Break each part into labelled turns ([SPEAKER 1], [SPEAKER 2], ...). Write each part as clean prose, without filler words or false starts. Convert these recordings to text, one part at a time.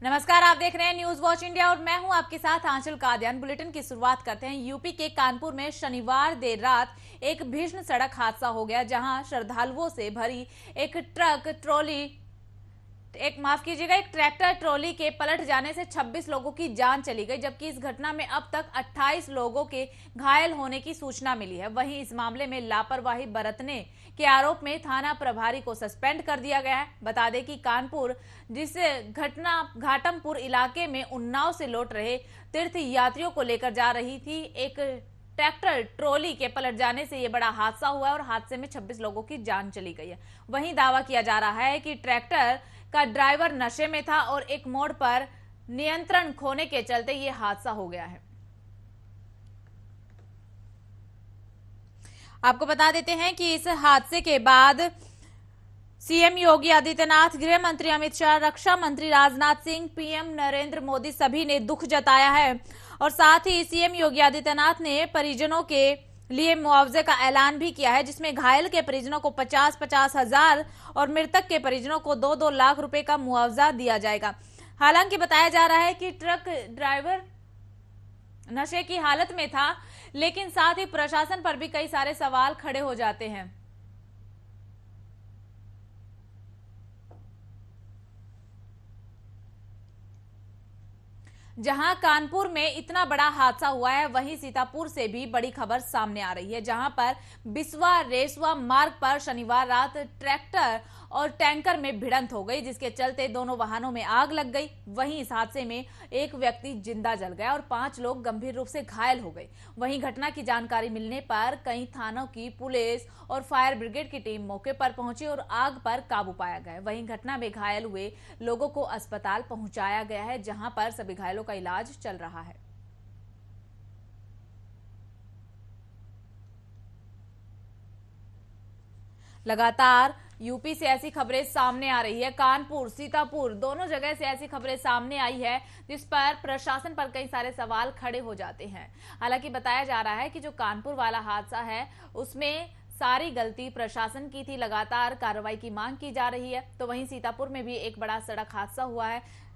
[SPEAKER 1] नमस्कार, आप देख रहे हैं न्यूज वॉच इंडिया और मैं हूं आपके साथ आंचल कादियान। बुलेटिन की शुरुआत करते हैं। यूपी के कानपुर में शनिवार देर रात एक भीषण सड़क हादसा हो गया, जहां श्रद्धालुओं से भरी एक ट्रैक्टर ट्रॉली के पलट जाने से 26 लोगों की जान चली गई, जबकि इस घटना में अब तक 28 लोगों के घायल होने की सूचना मिली है। वहीं इस मामले में लापरवाही बरतने के आरोप में थाना प्रभारी को सस्पेंड कर दिया गया है। बता दें कि कानपुर जिस घटना घाटमपुर इलाके में उन्नाव से लौट रहे तीर्थ यात्रियों को लेकर जा रही थी, एक ट्रैक्टर ट्रॉली के पलट जाने से यह बड़ा हादसा हुआ है और हादसे में 26 लोगों की जान चली गई है। वहीं दावा किया जा रहा है कि ट्रैक्टर का ड्राइवर नशे में था और एक मोड़ पर नियंत्रण खोने के चलते यह हादसा हो गया है। आपको बता देते हैं कि इस हादसे के बाद सीएम योगी आदित्यनाथ, गृह मंत्री अमित शाह, रक्षा मंत्री राजनाथ सिंह, पीएम नरेंद्र मोदी सभी ने दुख जताया है और साथ ही सीएम योगी आदित्यनाथ ने परिजनों के लिए मुआवजे का ऐलान भी किया है, जिसमें घायल के परिजनों को 50-50 हजार और मृतक के परिजनों को 2-2 लाख रुपए का मुआवजा दिया जाएगा। हालांकि बताया जा रहा है कि ट्रक ड्राइवर नशे की हालत में था, लेकिन साथ ही प्रशासन पर भी कई सारे सवाल खड़े हो जाते हैं। जहां कानपुर में इतना बड़ा हादसा हुआ है, वहीं सीतापुर से भी बड़ी खबर सामने आ रही है, जहां पर बिस्वा रेसवा मार्ग पर शनिवार रात ट्रैक्टर और टैंकर में भिड़ंत हो गई, जिसके चलते दोनों वाहनों में आग लग गई। वहीं इस हादसे में एक व्यक्ति जिंदा जल गया और 5 लोग गंभीर रूप से घायल हो गए। वहीं घटना की जानकारी मिलने पर कई थानों की पुलिस और फायर ब्रिगेड की टीम मौके पर पहुंची और आग पर काबू पाया गया। वहीं घटना में घायल हुए लोगों को अस्पताल पहुंचाया गया है, जहां पर सभी घायलों का इलाज चल रहा है। लगातार यूपी से ऐसी खबरें सामने आ रही है। कानपुर, सीतापुर दोनों जगह से ऐसी खबरें सामने आई है, जिस पर प्रशासन पर कई सारे सवाल खड़े हो जाते हैं। हालांकि बताया जा रहा है कि जो कानपुर वाला हादसा है, उसमें सारी गलती प्रशासन की थी। लगातार कार्रवाई की मांग की जा रही है। तो वहीं सीतापुर में भी एक बड़ा सड़क हादसा हुआ है।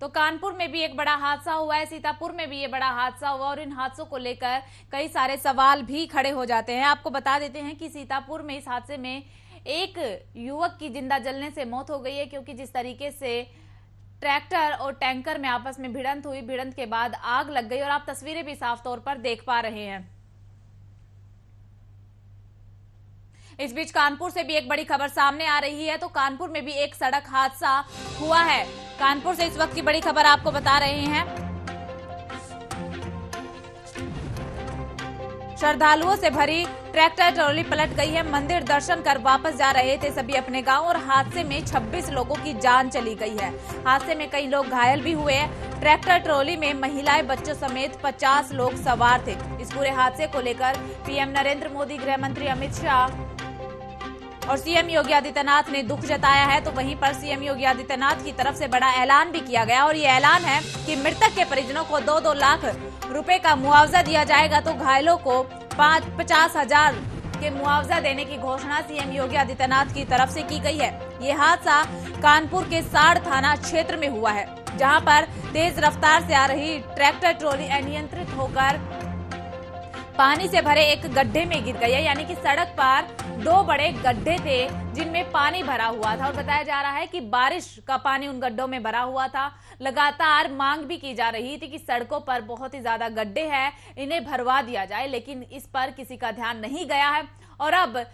[SPEAKER 1] तो कानपुर में भी एक बड़ा हादसा हुआ है, सीतापुर में भी ये बड़ा हादसा हुआ और इन हादसों को लेकर कई सारे सवाल भी खड़े हो जाते हैं। आपको बता देते हैं कि सीतापुर में इस हादसे में एक युवक की जिंदा जलने से मौत हो गई है, क्योंकि जिस तरीके से ट्रैक्टर और टैंकर में आपस में भिड़ंत हुई, भिड़ंत के बाद आग लग गई और आप तस्वीरें भी साफ तौर पर देख पा रहे हैं। इस बीच कानपुर से भी एक बड़ी खबर सामने आ रही है। तो कानपुर में भी एक सड़क हादसा हुआ है। कानपुर से इस वक्त की बड़ी खबर आपको बता रहे हैं। श्रद्धालुओं से भरी ट्रैक्टर ट्रॉली पलट गई है। मंदिर दर्शन कर वापस जा रहे थे सभी अपने गांव और हादसे में 26 लोगों की जान चली गई है। हादसे में कई लोग घायल भी हुए हैं। ट्रैक्टर ट्रॉली में महिलाएं, बच्चों समेत 50 लोग सवार थे। इस पूरे हादसे को लेकर पीएम नरेंद्र मोदी, गृह मंत्री अमित शाह और सीएम योगी आदित्यनाथ ने दुख जताया है। तो वहीं पर सीएम योगी आदित्यनाथ की तरफ से बड़ा ऐलान भी किया गया और ये ऐलान है कि मृतक के परिजनों को 2-2 लाख रुपए का मुआवजा दिया जाएगा। तो घायलों को 50 हजार के मुआवजा देने की घोषणा सीएम योगी आदित्यनाथ की तरफ से की गई है। ये हादसा कानपुर के साड़ थाना क्षेत्र में हुआ है, जहां पर तेज रफ्तार से आ रही ट्रैक्टर ट्रॉली अनियंत्रित होकर पानी से भरे एक गड्ढे में गिर गई है। यानी कि सड़क पर 2 बड़े गड्ढे थे, जिनमें पानी भरा हुआ था और बताया जा रहा है कि बारिश का पानी उन गड्ढों में भरा हुआ था। लगातार मांग भी की जा रही थी कि सड़कों पर बहुत ही ज्यादा गड्ढे हैं, इन्हें भरवा दिया जाए, लेकिन इस पर किसी का ध्यान नहीं गया है और अब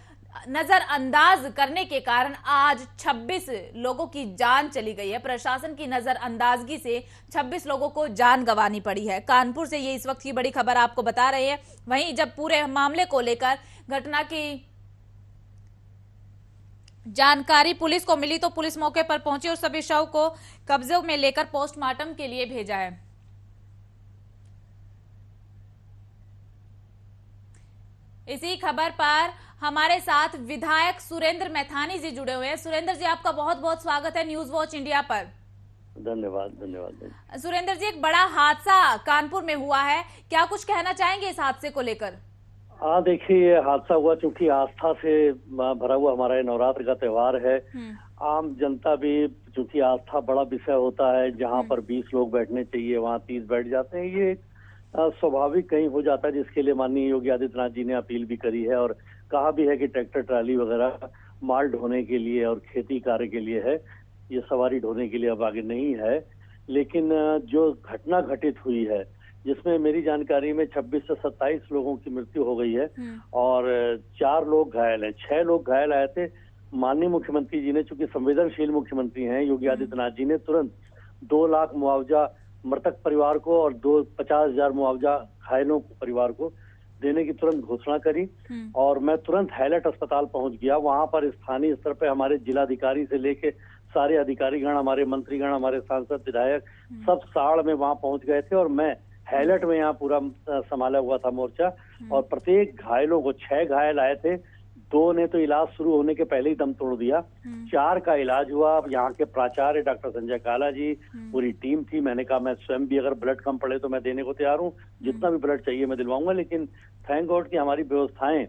[SPEAKER 1] नजरअंदाज करने के कारण आज 26 लोगों की जान चली गई है। प्रशासन की नजरअंदाजगी से 26 लोगों को जान गंवानी पड़ी है। कानपुर से ये इस वक्त की बड़ी खबर आपको बता रहे हैं। वहीं जब पूरे मामले को लेकर घटना की जानकारी पुलिस को मिली तो पुलिस मौके पर पहुंची और सभी शव को कब्जे में लेकर पोस्टमार्टम के लिए भेजा है। इसी खबर पर हमारे साथ विधायक सुरेंद्र मैथानी जी जुड़े हुए हैं। सुरेंद्र जी, आपका बहुत बहुत स्वागत है न्यूज वॉच इंडिया पर।
[SPEAKER 2] धन्यवाद धन्यवाद।
[SPEAKER 1] सुरेंद्र जी, एक बड़ा हादसा कानपुर में हुआ है, क्या कुछ कहना चाहेंगे इस हादसे को लेकर?
[SPEAKER 2] हाँ, देखिए, ये हादसा हुआ चूंकि आस्था से भरा हुआ हमारा नवरात्र का त्योहार है। आम जनता भी चूंकि आस्था बड़ा विषय होता है, जहाँ पर 20 लोग बैठने चाहिए वहाँ 30 बैठ जाते हैं। ये स्वाभाविक कहीं हो जाता है, जिसके लिए माननीय योगी आदित्यनाथ जी ने अपील भी करी है और कहा भी है कि ट्रैक्टर ट्राली वगैरह माल ढोने के लिए और खेती कार्य के लिए है, ये सवारी ढोने के लिए अब आगे नहीं है। लेकिन जो घटना घटित हुई है, जिसमें मेरी जानकारी में 26 से 27 लोगों की मृत्यु हो गई है और 4 लोग घायल हैं। 6 लोग घायल आए थे। माननीय मुख्यमंत्री जी ने, चूंकि संवेदनशील मुख्यमंत्री हैं योगी आदित्यनाथ जी ने, तुरंत 2 लाख मुआवजा मृतक परिवार को और 50,000 मुआवजा घायलों परिवार को देने की तुरंत घोषणा करी। और मैं तुरंत हैलट अस्पताल पहुंच गया। वहां पर स्थानीय स्तर पे हमारे जिलाधिकारी से लेके सारे अधिकारीगण, हमारे मंत्रीगण, हमारे सांसद, विधायक सब साड़ में वहां पहुंच गए थे और मैं हैलट में यहाँ पूरा संभाला हुआ था मोर्चा। और प्रत्येक घायलों को, 6 घायल आए थे, 2 ने तो इलाज शुरू होने के पहले ही दम तोड़ दिया। 4 का इलाज हुआ। अब यहाँ के प्राचार्य डॉक्टर संजय काला जी, पूरी टीम थी। मैंने कहा मैं स्वयं भी अगर ब्लड कम पड़े तो मैं देने को तैयार हूँ, जितना भी ब्लड चाहिए मैं दिलवाऊंगा। लेकिन थैंक गॉड कि हमारी व्यवस्थाएं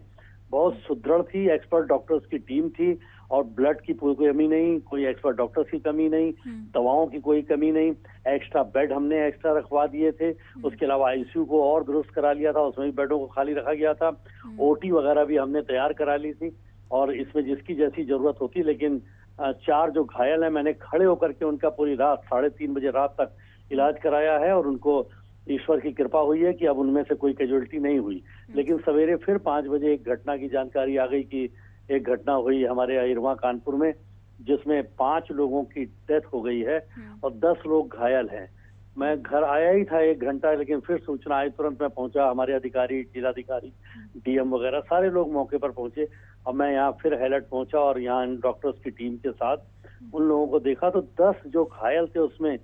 [SPEAKER 2] बहुत सुदृढ़ थी, एक्सपर्ट डॉक्टर्स की टीम थी और ब्लड की कोई कमी नहीं, कोई एक्सपर्ट डॉक्टर्स की कमी नहीं, दवाओं की कोई कमी नहीं। एक्स्ट्रा बेड हमने एक्स्ट्रा रखवा दिए थे। उसके अलावा आईसीयू को और दुरुस्त करा लिया था, उसमें भी बेडों को खाली रखा गया था। ओटी वगैरह भी हमने तैयार करा ली थी और इसमें जिसकी जैसी जरूरत होती। लेकिन 4 जो घायल हैं, मैंने खड़े होकर के उनका पूरी रात 3:30 बजे रात तक इलाज कराया है और उनको ईश्वर की कृपा हुई है कि अब उनमें से कोई कैजुअलिटी नहीं हुई। लेकिन सवेरे फिर 5 बजे एक घटना की जानकारी आ गई कि एक घटना हुई हमारे अहिरवा कानपुर में, जिसमें 5 लोगों की डेथ हो गई है और 10 लोग घायल हैं। मैं घर आया ही था 1 घंटा, लेकिन फिर सूचना आई, तुरंत मैं पहुंचा। हमारे अधिकारी, जिलाधिकारी, डीएम वगैरह सारे लोग मौके पर पहुंचे और मैं यहाँ फिर हैलट पहुंचा और यहाँ डॉक्टर्स की टीम के साथ उन लोगों को देखा तो 10 जो घायल थे उसमें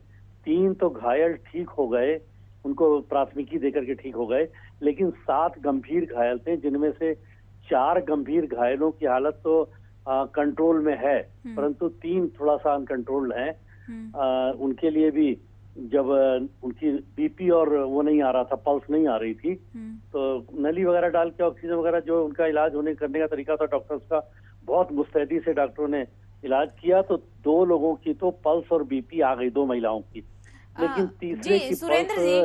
[SPEAKER 2] 3 तो घायल ठीक हो गए, उनको प्राथमिकी देकर के ठीक हो गए। लेकिन 7 गंभीर घायल थे, जिनमें से 4 गंभीर घायलों की हालत तो कंट्रोल में है, परंतु 3 थोड़ा सा अनकंट्रोल्ड हैं। उनके लिए भी जब उनकी बीपी और वो नहीं आ रहा था, पल्स नहीं आ रही थी, तो नली वगैरह डाल के ऑक्सीजन वगैरह जो उनका इलाज करने का तरीका था डॉक्टर्स का, बहुत मुस्तैदी से डॉक्टरों ने इलाज किया। तो 2 लोगों की तो पल्स और बीपी आ गई, 2 महिलाओं की। लेकिन तीसरे की
[SPEAKER 1] सुरेंद्र जी,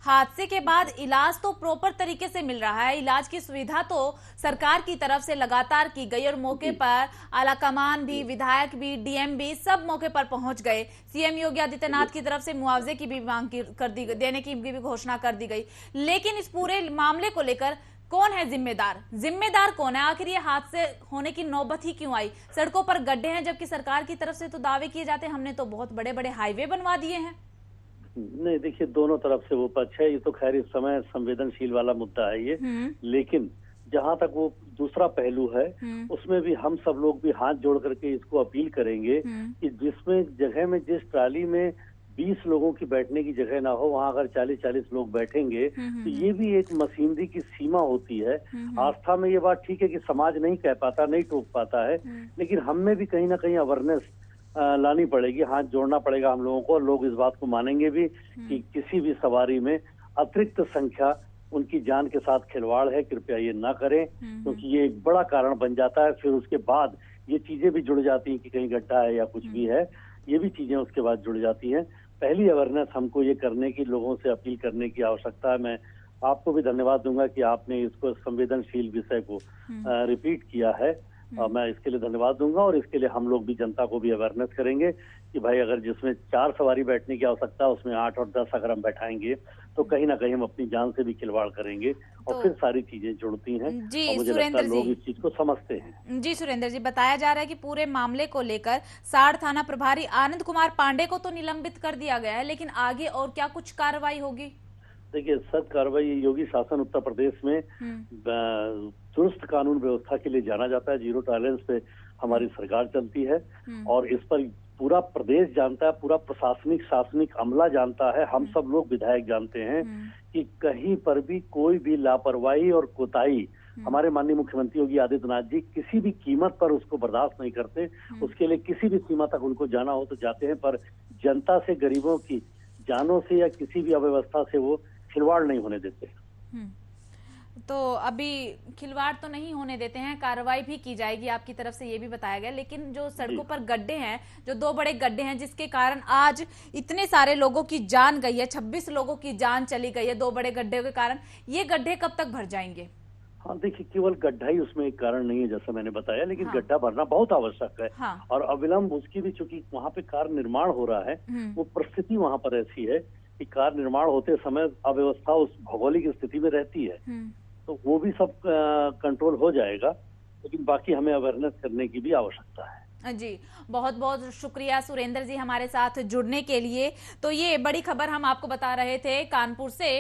[SPEAKER 1] हादसे के बाद इलाज तो प्रॉपर तरीके से मिल रहा है, इलाज की सुविधा तो सरकार की तरफ से लगातार की गई और मौके पर आलाकमान भी, विधायक भी, डीएम भी सब मौके पर पहुंच गए। सीएम योगी आदित्यनाथ की तरफ से मुआवजे की भी मांग कर दी गई, देने की भी घोषणा कर दी गई। लेकिन इस पूरे मामले को लेकर कौन है जिम्मेदार? जिम्मेदार कौन है? आखिर ये हादसे होने की नौबत ही क्यों आई? सड़कों पर गड्ढे हैं, जबकि सरकार की तरफ से तो दावे किए जाते हैं हमने तो बहुत बड़े बड़े हाईवे बनवा दिए हैं।
[SPEAKER 2] नहीं, देखिए, दोनों तरफ से वो पक्ष है। ये तो खैर इस समय संवेदनशील वाला मुद्दा है ये। लेकिन जहां तक वो दूसरा पहलू है, उसमें भी हम सब लोग भी हाथ जोड़ करके इसको अपील करेंगे कि जिसमें जगह में, जिस ट्राली में 20 लोगों की बैठने की जगह ना हो, वहां अगर 40-40 लोग बैठेंगे तो ये भी एक मशीनरी की सीमा होती है। आस्था में ये बात ठीक है कि समाज नहीं कह पाता, नहीं टोक पाता है, लेकिन हम में भी कहीं ना कहीं अवेयरनेस लानी पड़ेगी, हाथ जोड़ना पड़ेगा हम लोगों को। और लोग इस बात को मानेंगे भी कि किसी भी सवारी में अतिरिक्त संख्या उनकी जान के साथ खिलवाड़ है, कृपया ये ना करें, क्योंकि ये एक बड़ा कारण बन जाता है। फिर उसके बाद ये चीजें भी जुड़ जाती हैं कि कहीं गड्ढा है या कुछ भी है, ये भी चीजें उसके बाद जुड़ जाती हैं। पहली अवेयरनेस हमको ये करने की, लोगों से अपील करने की आवश्यकता है। मैं आपको भी धन्यवाद दूंगा कि आपने इसको संवेदनशील विषय को रिपीट किया है। मैं इसके लिए धन्यवाद दूंगा और इसके लिए हम लोग भी जनता को भी अवेयरनेस करेंगे कि भाई अगर जिसमें 4 सवारी बैठने की आवश्यकता है उसमें 8 और 10 अगर हम बैठाएंगे तो कहीं ना कहीं हम अपनी जान से भी खिलवाड़ करेंगे और फिर सारी चीजें जुड़ती हैं। और मुझे लगता है लोग इस चीज को समझते हैं।
[SPEAKER 1] जी सुरेंद्र जी, बताया जा रहा है कि पूरे मामले को लेकर साड़ थाना प्रभारी आनंद कुमार पांडे को तो निलंबित कर दिया गया है, लेकिन आगे और क्या कुछ कार्रवाई होगी?
[SPEAKER 2] देखिए, सख्त कार्रवाई योगी शासन उत्तर प्रदेश में दुरुस्त कानून व्यवस्था के लिए जाना जाता है। जीरो टॉलरेंस पे हमारी सरकार चलती है और इस पर पूरा प्रदेश जानता है, पूरा प्रशासनिक शासनिक अमला जानता है, हम सब लोग विधायक जानते हैं कि कहीं पर भी कोई भी लापरवाही और कोताही हमारे माननीय मुख्यमंत्री योगी आदित्यनाथ जी किसी भी कीमत पर उसको बर्दाश्त नहीं करते। उसके लिए किसी भी सीमा तक उनको जाना हो तो जाते हैं, पर जनता से, गरीबों की जानों से या किसी भी अव्यवस्था से वो खिलवाड़ नहीं होने देते।
[SPEAKER 1] तो अभी खिलवाड़ तो नहीं होने देते हैं, कार्रवाई भी की जाएगी आपकी तरफ से, ये भी बताया गया। लेकिन जो सड़कों पर गड्ढे हैं, जो 2 बड़े गड्ढे हैं जिसके कारण आज इतने सारे लोगों की जान गई है, 26 लोगों की जान चली गई है 2 बड़े गड्ढे के कारण, ये गड्ढे कब तक भर जाएंगे?
[SPEAKER 2] हाँ देखिए, केवल गड्ढा ही उसमें एक कारण नहीं है जैसा मैंने बताया, लेकिन गड्ढा भरना बहुत आवश्यक है। और अविलंब उसकी भी, चूंकि वहाँ पे कार्य निर्माण हो रहा है, वो परिस्थिति वहाँ पर ऐसी है कि कार्य निर्माण होते समय अव्यवस्था उस भौगोलिक स्थिति में रहती है, तो वो भी सब कंट्रोल हो जाएगा, लेकिन बाकी हमें अवेयरनेस करने की भी आवश्यकता है।
[SPEAKER 1] जी, बहुत बहुत शुक्रिया सुरेंद्र जी हमारे साथ जुड़ने के लिए। तो ये बड़ी खबर हम आपको बता रहे थे कानपुर से।